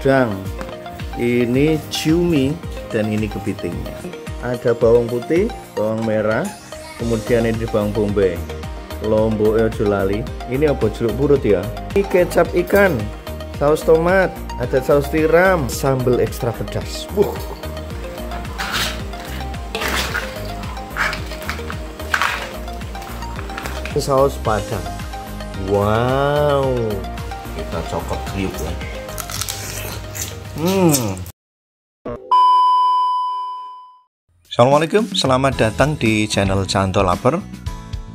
udang, ini cumi, dan ini kepitingnya. Ada bawang putih, bawang merah, kemudian ini bawang bombay, lombok ojo lali. Ini apa, jeruk purut ya. Ini kecap ikan, saus tomat, ada saus tiram, sambal ekstra pedas. Saus padang. Wow, kita cokot kriuk ya. Assalamualaikum, selamat datang di channel Cantol Lapar.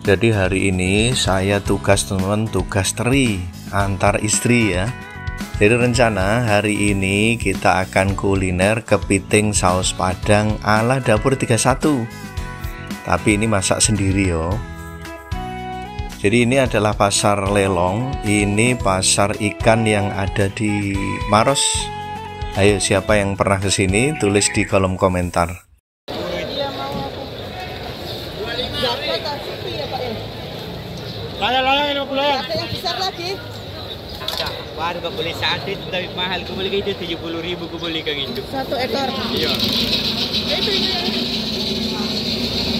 Jadi hari ini saya tugas teman-teman, tugas teri antar istri ya. Jadi rencana hari ini kita akan kuliner kepiting saus padang ala dapur 31. Tapi ini masak sendiri yo. Jadi ini adalah pasar lelong. Ini pasar ikan yang ada di Maros. Ayo, siapa yang pernah ke sini tulis di kolom komentar. Layang 50 ya. Yang besar lagi. Baru kau beli satu itu tapi mahal. Kau beli itu 70.000 kau beli kayak gitu. Satu ekor. Iya.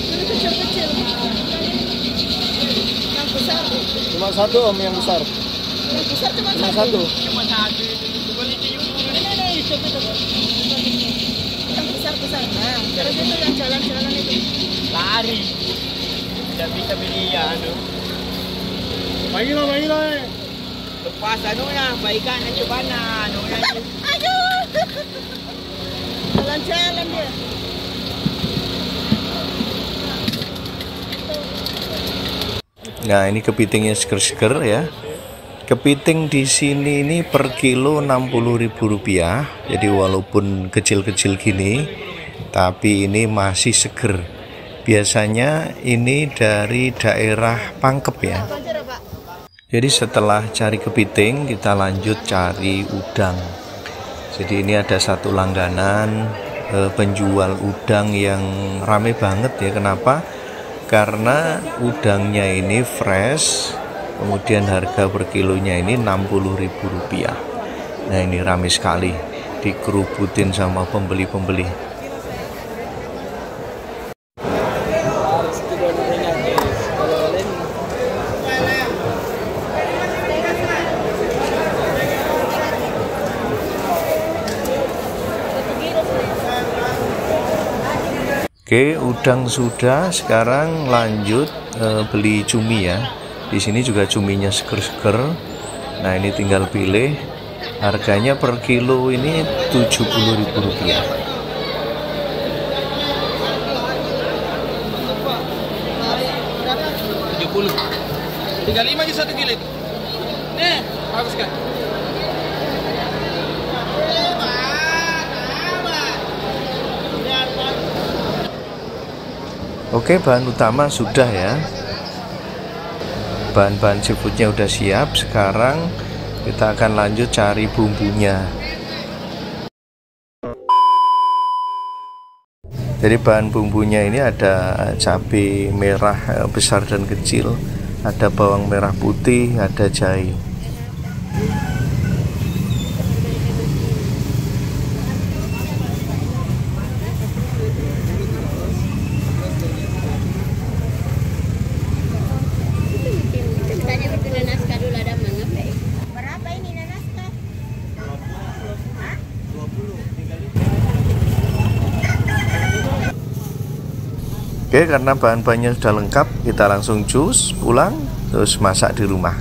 Itu kecil-kecil. Yang besar. Cuma satu om yang besar. Yang besar cuma satu. Cuma satu itu kau beli 70.000. Yang besar. Nah, terus itu yang jalan-jalan itu. Lari. Tidak bisa beli ya anu. Bagi lo. Lepas anunya, baikan aja mana anunya. Ayo. Jalan-jalan dia. Nah, ini kepitingnya seger-seger ya. Kepiting di sini ini per kilo Rp60.000. Jadi walaupun kecil-kecil gini, tapi ini masih seger. Biasanya ini dari daerah Pangkep ya. Jadi setelah cari kepiting, kita lanjut cari udang. Jadi ini ada satu langganan penjual udang yang rame banget ya. Kenapa? Karena udangnya ini fresh, kemudian harga per kilonya ini Rp60.000. Nah ini rame sekali, dikerubutin sama pembeli-pembeli. Oke, udang sudah, sekarang lanjut beli cumi ya. Di sini juga cuminya seger-seger. Nah, ini tinggal pilih. Harganya per kilo ini Rp70.000. 70. 35 aja 1 kilo. Nih, bagus kan? Oke, bahan utama sudah ya. Bahan-bahan seafoodnya udah siap. Sekarang kita akan lanjut cari bumbunya. Jadi bahan bumbunya ini ada cabai merah besar dan kecil, ada bawang merah putih, ada jahe. Berapa ini naskah? Oke, karena bahan-bahannya sudah lengkap, kita langsung cus pulang terus masak di rumah.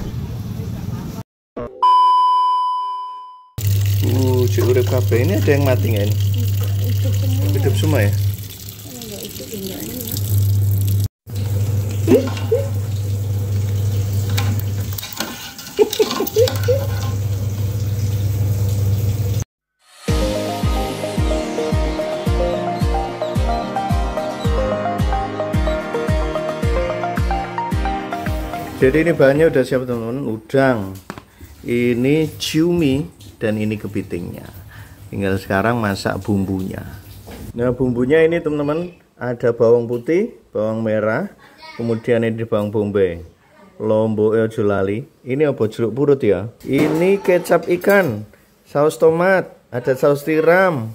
Cik urip kabeh, ini ada yang mati nggak ini? Hidup semua ya? Jadi ini bahannya udah siap teman-teman. Udang, ini cumi, dan ini kepitingnya. Tinggal sekarang masak bumbunya. Nah bumbunya ini teman-teman, ada bawang putih, bawang merah, kemudian ini bawang bombay, lombok ojo lali. Ini apa, jeruk purut ya. Ini kecap ikan, saus tomat, ada saus tiram,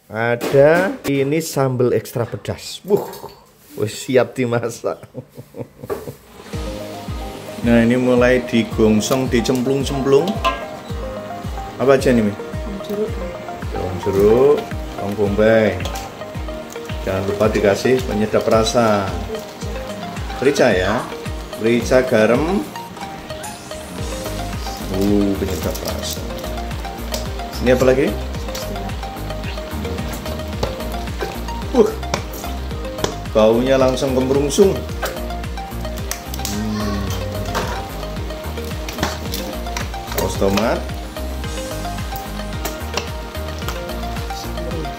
ada ini sambal ekstra pedas. Siap dimasak. Nah, ini mulai digongsong, dicemplung-cemplung. Apa aja nih, Mi? Daun jeruk, bawang bombay. Jangan lupa dikasih penyedap rasa. Merica ya, merica, garam. Penyedap rasa. Ini apa lagi? Baunya langsung kemrungsung. Saus tomat,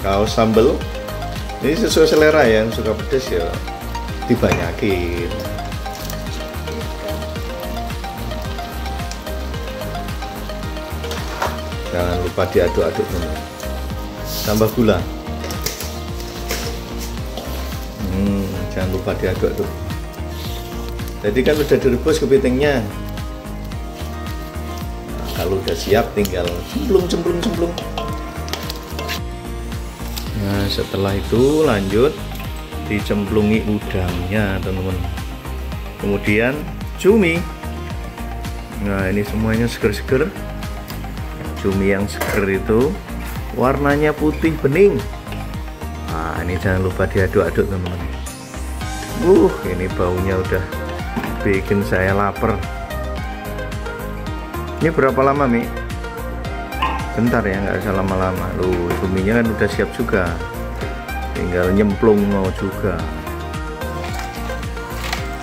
saus sambal. Ini sesuai selera ya, yang suka pedas ya dibanyakin. Jangan lupa diaduk-aduk dulu. Tambah gula. Jangan lupa diaduk-aduk. Jadi kan udah direbus kepitingnya. Nah, kalau udah siap tinggal cemplung. Nah, setelah itu lanjut dicemplungi udangnya, teman-teman. Kemudian cumi. Nah, ini semuanya seger-seger. Cumi yang seger itu warnanya putih bening. Nah, ini jangan lupa diaduk-aduk, teman-teman. Ini baunya udah bikin saya lapar. Ini berapa lama, Mi? Bentar ya, nggak usah lama-lama. Cuminya kan udah siap juga. Tinggal nyemplung mau juga.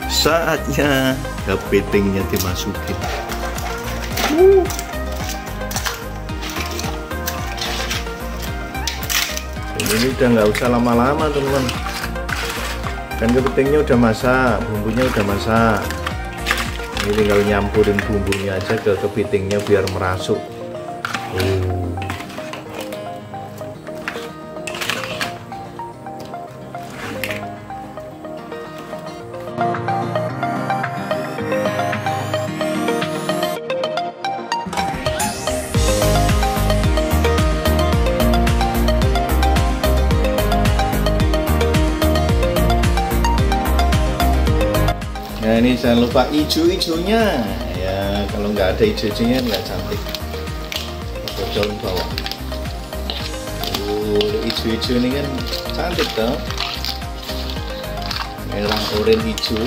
Saatnya kepitingnya dimasukin. Ini udah nggak usah lama-lama, teman-teman. Kan kepitingnya udah masak, bumbunya udah masak. Ini tinggal nyampurin bumbunya aja ke kepitingnya biar merasuk. Nah, ini jangan lupa hijau-hijaunya ya, kalau nggak ada hijau-hijaunya nggak cantik. Daun bawang. Hijau-hijau ini kan cantik toh, merah, oranye, hijau.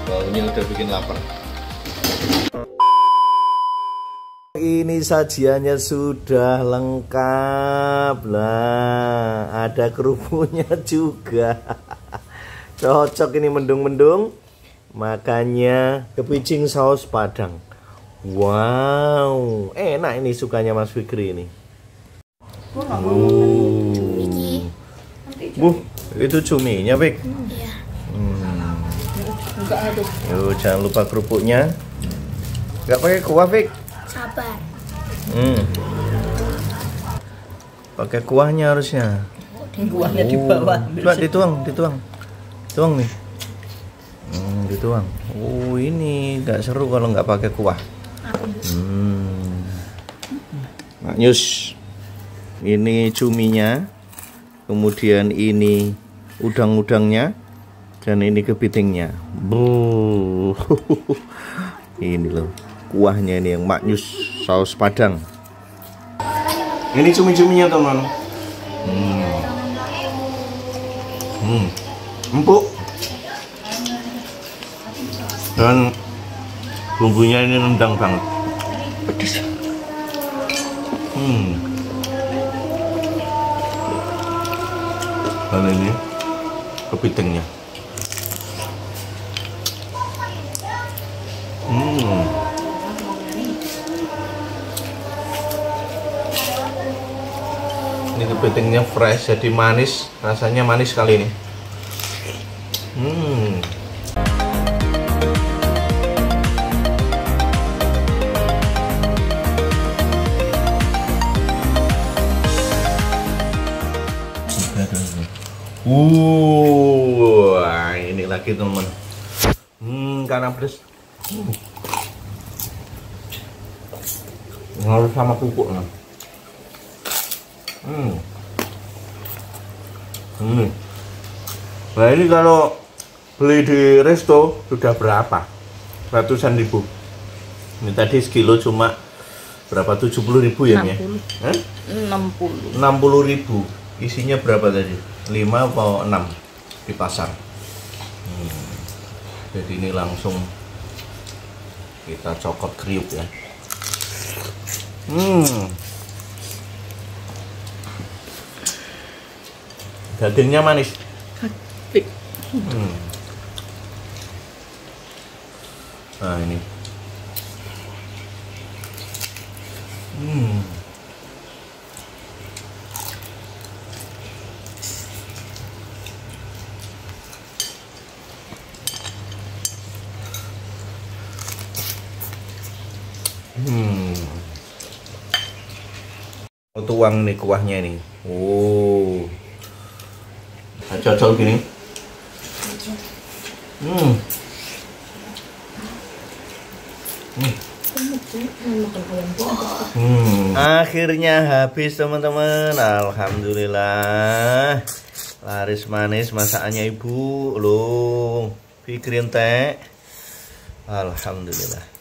Baunya udah bikin lapar. Ini sajiannya sudah lengkap lah, ada kerupuknya juga. Cocok ini mendung-mendung, makanya kepiting saus Padang. Wow, enak ini, sukanya Mas Fikri ini. Itu cuminya, Fik. Yuk, jangan lupa kerupuknya. Gak pakai kuah, Fik. Sabar. Pakai kuahnya harusnya. Kuahnya di bawah. Coba tuang nih. Dituang. Ini nggak seru kalau nggak pakai kuah. Maknyus. Ini cuminya, kemudian ini udang-udangnya, dan ini kepitingnya. Ini loh. Kuahnya ini yang maknyus, saus Padang. Ini cumi-cuminya, teman. Empuk. Dan bumbunya ini nendang banget. Pedas. Dan ini kepitingnya. Ini kepitingnya fresh, jadi manis, rasanya manis kali ini. Ini lagi, teman. Karena pedas. Harus sama pupuk. Nah ini kalau beli di resto sudah berapa? Ratusan ribu. Ini tadi sekilo cuma berapa? 70.000 ya? 60. 60.000. Isinya berapa tadi? 5 atau 6 di pasar. Jadi ini langsung kita cokot kriuk ya. Dagingnya manis. Nah ini. Tuang nih kuahnya nih. Oh. Cocok gini. Akhirnya habis teman-teman. Alhamdulillah. Laris manis masakannya ibu loh. Pikirin teh. Alhamdulillah.